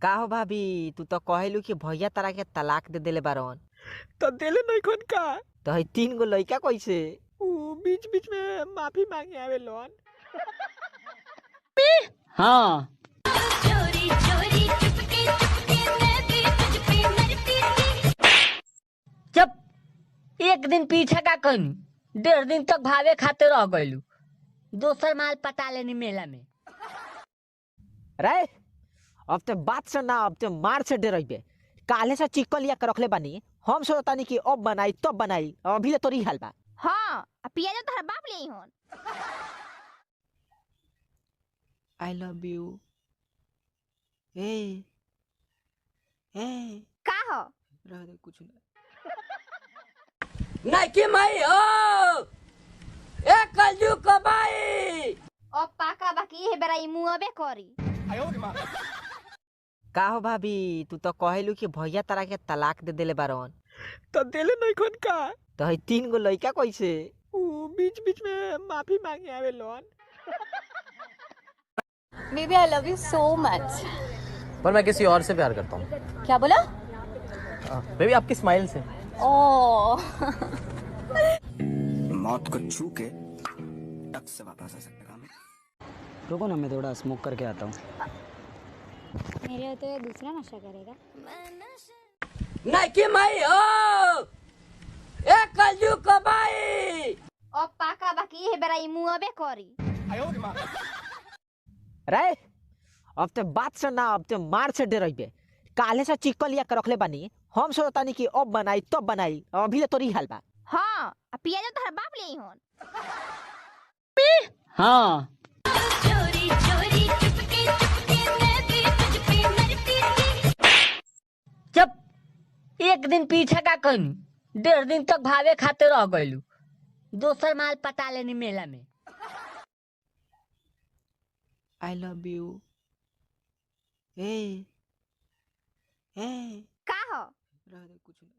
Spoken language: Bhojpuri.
का हो भाभी, तू तो कहेलू कि भैया तारा के तलाक दे देले बारन। तो देले नहीं खन का तो हई 3 गो लइका कैसे? ऊ बीच बीच में माफी मांगे आवे लोन। हाँ चोरी चोरी चुपके चुपके मैं भी तुझ पे मरती थी। जब एक दिन पीछे का कहीं 1.5 दिन तक भावे खाते रह गइलू, दोसर माल पटा लेनी मेला में। रे अब ते बात से ना, अब ते मार से डरइबे। काले से चिकन लिया के रखले बानी, हम सोचतानी कि अब बनाई तब बनाई, अभी ले तोरी हाल बा। हाँ पिया तो बाप ले होन। I love you. ए ए का हो रह दे, कुछ ना। नहीं कि मैं हो एक कलजू कमाई। अब पाका बाकी है बेरा मुआबे करी। का हो भाभी, तू तो कहेलू कि भैया तारा के तलाक दे देले बारन। तो देले नहीं खन का तो हई 3 गो लइका कैसे? ऊ बीच बीच में माफी मांगे आवे loan. Baby I love you so much. पर मैं किसी और से प्यार करता हूँ। क्या बोला? बेबी आपकी स्माइल से। ओह मौत को छू के टक से वापस आ सकता है। रुको ना, मैं थोड़ा स्मोक करके आता हूँ। मेरे होते हुए दूसरा नशा करेगा। नहीं कि मैं हो एक कलजू कमाई। अब पाका बाकी है बेरा मुआबे करी। रे अब ते बात से ना, अब ते मार से डरइबे। काले से चिकन लिया के रखले बानी, हम सोचतानी कि अब बनाई तब बनाई, अभी ले तोरी हाल बा। हाँ पिया तो बाप ले होन। हाँ चोरी चोरी चुपके चुपके मैं भी तुझ पे मरती थी। जब एक दिन पीछे का कहीं 1.5 दिन तक भावे खाते रह गइलू, दोसर माल पटा लेनी मेला में। I love you. ए ए का हो रह दे, कुछ ना।